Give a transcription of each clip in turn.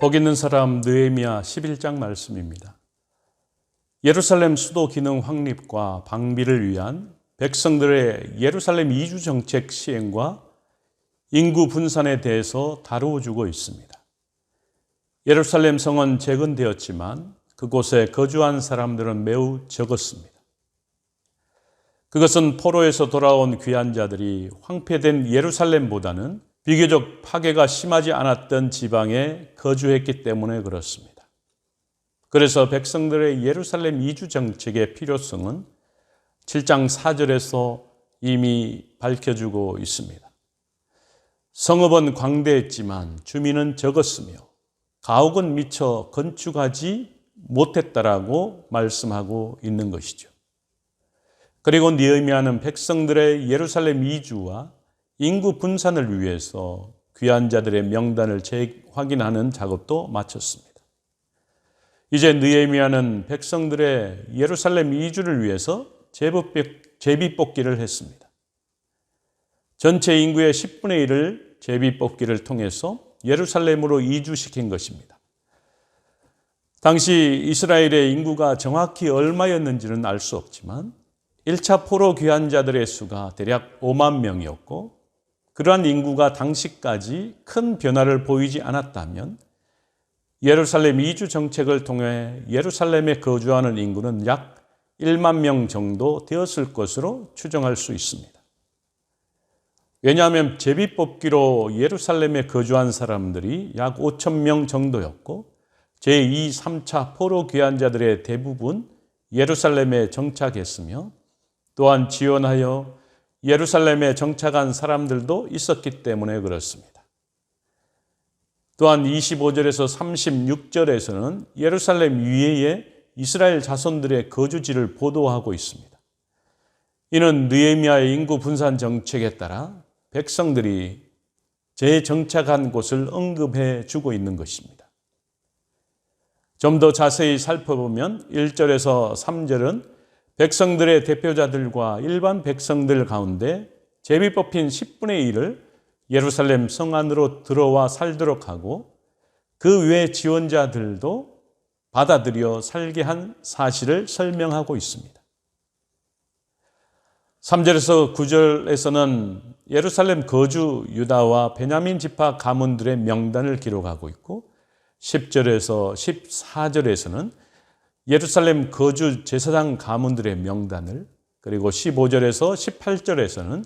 복 있는 사람 느헤미야 11장 말씀입니다. 예루살렘 수도 기능 확립과 방비를 위한 백성들의 예루살렘 이주 정책 시행과 인구 분산에 대해서 다루어 주고 있습니다. 예루살렘 성은 재건되었지만 그곳에 거주한 사람들은 매우 적었습니다. 그것은 포로에서 돌아온 귀한 자들이 황폐된 예루살렘보다는 비교적 파괴가 심하지 않았던 지방에 거주했기 때문에 그렇습니다. 그래서 백성들의 예루살렘 이주 정책의 필요성은 7장 4절에서 이미 밝혀주고 있습니다. 성읍은 광대했지만 주민은 적었으며 가옥은 미처 건축하지 못했다라고 말씀하고 있는 것이죠. 그리고 느헤미야는 백성들의 예루살렘 이주와 인구 분산을 위해서 귀한 자들의 명단을 재확인하는 작업도 마쳤습니다. 이제 느헤미야는 백성들의 예루살렘 이주를 위해서 제비뽑기를 했습니다. 전체 인구의 10분의 1을 제비뽑기를 통해서 예루살렘으로 이주시킨 것입니다. 당시 이스라엘의 인구가 정확히 얼마였는지는 알 수 없지만 1차 포로 귀한 자들의 수가 대략 5만 명이었고 그러한 인구가 당시까지 큰 변화를 보이지 않았다면 예루살렘 이주 정책을 통해 예루살렘에 거주하는 인구는 약 1만 명 정도 되었을 것으로 추정할 수 있습니다. 왜냐하면 제비뽑기로 예루살렘에 거주한 사람들이 약 5천 명 정도였고 제2, 3차 포로 귀한 자들의 대부분 예루살렘에 정착했으며 또한 지원하여 예루살렘에 정착한 사람들도 있었기 때문에 그렇습니다. 또한 25절에서 36절에서는 예루살렘 위에 이스라엘 자손들의 거주지를 보도하고 있습니다. 이는 느헤미야의 인구 분산 정책에 따라 백성들이 재정착한 곳을 언급해 주고 있는 것입니다. 좀 더 자세히 살펴보면 1절에서 3절은 백성들의 대표자들과 일반 백성들 가운데 제비 뽑힌 10분의 1을 예루살렘 성 안으로 들어와 살도록 하고 그 외 지원자들도 받아들여 살게 한 사실을 설명하고 있습니다. 3절에서 9절에서는 예루살렘 거주 유다와 베냐민 지파 가문들의 명단을 기록하고 있고 10절에서 14절에서는 예루살렘 거주 제사장 가문들의 명단을 그리고 15절에서 18절에서는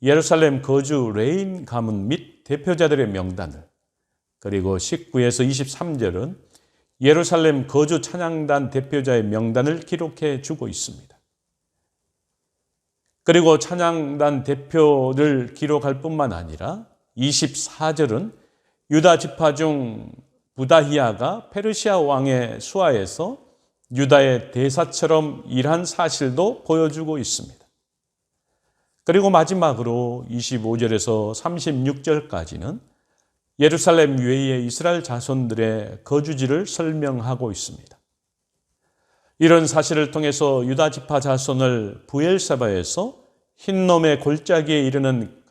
예루살렘 거주 레인 가문 및 대표자들의 명단을 그리고 19에서 23절은 예루살렘 거주 찬양단 대표자의 명단을 기록해 주고 있습니다. 그리고 찬양단 대표를 기록할 뿐만 아니라 24절은 유다 지파 중 부다히야가 페르시아 왕의 수하에서 유다의 대사처럼 일한 사실도 보여주고 있습니다. 그리고 마지막으로 25절에서 36절까지는 예루살렘 외의 이스라엘 자손들의 거주지를 설명하고 있습니다. 이런 사실을 통해서 유다 지파 자손을 브엘세바에서 흰놈의 골짜기에 이르는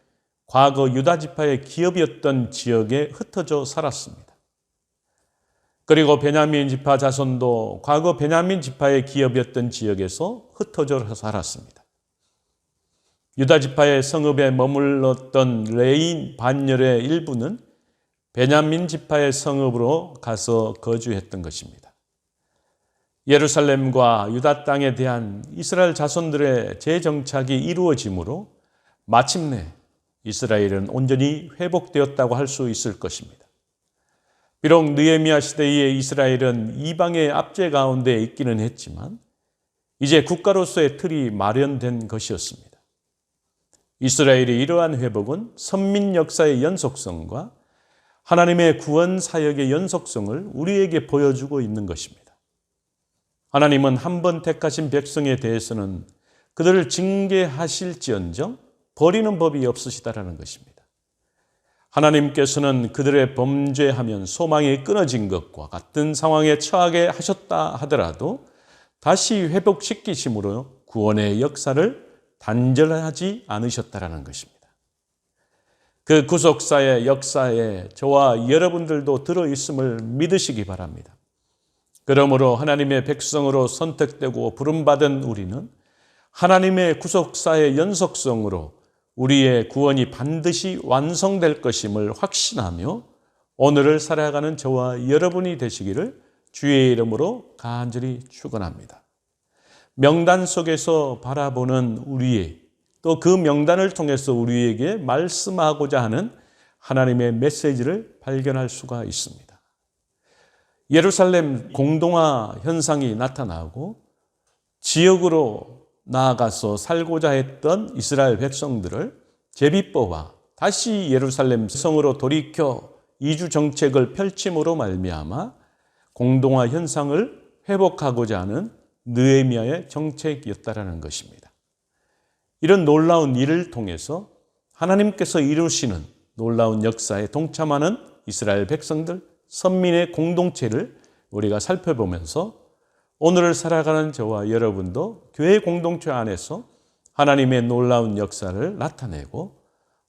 과거 유다 지파의 기업이었던 지역에 흩어져 살았습니다. 그리고 베냐민 지파 자손도 과거 베냐민 지파의 기업이었던 지역에서 흩어져 살았습니다. 유다 지파의 성읍에 머물렀던 레인 반열의 일부는 베냐민 지파의 성읍으로 가서 거주했던 것입니다. 예루살렘과 유다 땅에 대한 이스라엘 자손들의 재정착이 이루어지므로 마침내 이스라엘은 온전히 회복되었다고 할 수 있을 것입니다. 비록 느헤미야 시대의 이스라엘은 이방의 압제 가운데 있기는 했지만 이제 국가로서의 틀이 마련된 것이었습니다. 이스라엘의 이러한 회복은 선민 역사의 연속성과 하나님의 구원 사역의 연속성을 우리에게 보여주고 있는 것입니다. 하나님은 한 번 택하신 백성에 대해서는 그들을 징계하실지언정 버리는 법이 없으시다라는 것입니다. 하나님께서는 그들의 범죄하면 소망이 끊어진 것과 같은 상황에 처하게 하셨다 하더라도 다시 회복시키심으로 구원의 역사를 단절하지 않으셨다라는 것입니다. 그 구속사의 역사에 저와 여러분들도 들어있음을 믿으시기 바랍니다. 그러므로 하나님의 백성으로 선택되고 부름받은 우리는 하나님의 구속사의 연속성으로 우리의 구원이 반드시 완성될 것임을 확신하며 오늘을 살아가는 저와 여러분이 되시기를 주의 이름으로 간절히 축원합니다. 명단 속에서 바라보는 우리의 또 그 명단을 통해서 우리에게 말씀하고자 하는 하나님의 메시지를 발견할 수가 있습니다. 예루살렘 공동화 현상이 나타나고 지역으로 나아가서 살고자 했던 이스라엘 백성들을 제비뽑아 다시 예루살렘 성으로 돌이켜 이주 정책을 펼침으로 말미암아 공동화 현상을 회복하고자 하는 느헤미야의 정책이었다라는 것입니다. 이런 놀라운 일을 통해서 하나님께서 이루시는 놀라운 역사에 동참하는 이스라엘 백성들, 선민의 공동체를 우리가 살펴보면서 오늘을 살아가는 저와 여러분도 교회 공동체 안에서 하나님의 놀라운 역사를 나타내고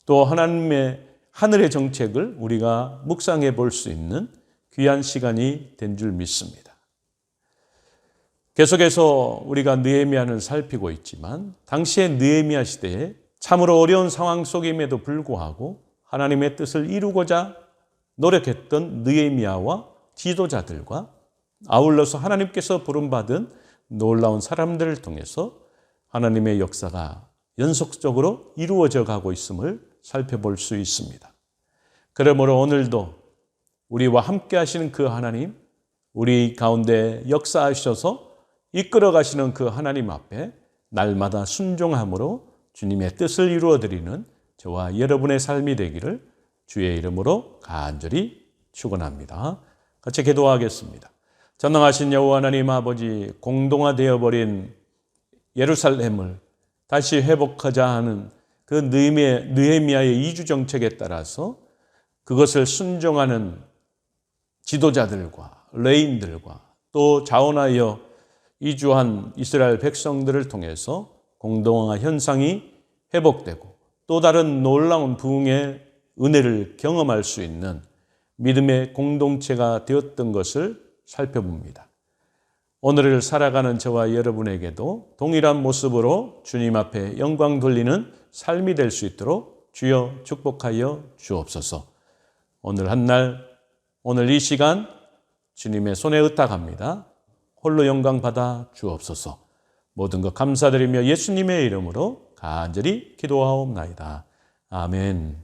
또 하나님의 하늘의 정책을 우리가 묵상해 볼 수 있는 귀한 시간이 된 줄 믿습니다. 계속해서 우리가 느헤미야를 살피고 있지만 당시의 느헤미야 시대에 참으로 어려운 상황 속임에도 불구하고 하나님의 뜻을 이루고자 노력했던 느헤미야와 지도자들과 아울러서 하나님께서 부름받은 놀라운 사람들을 통해서 하나님의 역사가 연속적으로 이루어져 가고 있음을 살펴볼 수 있습니다. 그러므로 오늘도 우리와 함께 하시는 그 하나님, 우리 가운데 역사하셔서 이끌어 가시는 그 하나님 앞에 날마다 순종함으로 주님의 뜻을 이루어드리는 저와 여러분의 삶이 되기를 주의 이름으로 간절히 축원합니다. 같이 기도하겠습니다. 전능하신 여호와 하나님 아버지, 공동화되어 버린 예루살렘을 다시 회복하자 하는 그 느헤미야의 이주 정책에 따라서 그것을 순종하는 지도자들과 레인들과 또 자원하여 이주한 이스라엘 백성들을 통해서 공동화 현상이 회복되고 또 다른 놀라운 부흥의 은혜를 경험할 수 있는 믿음의 공동체가 되었던 것을 살펴봅니다. 오늘을 살아가는 저와 여러분에게도 동일한 모습으로 주님 앞에 영광 돌리는 삶이 될 수 있도록 주여 축복하여 주옵소서. 오늘 한날, 오늘 이 시간 주님의 손에 의탁합니다. 홀로 영광 받아 주옵소서. 모든 것 감사드리며 예수님의 이름으로 간절히 기도하옵나이다. 아멘.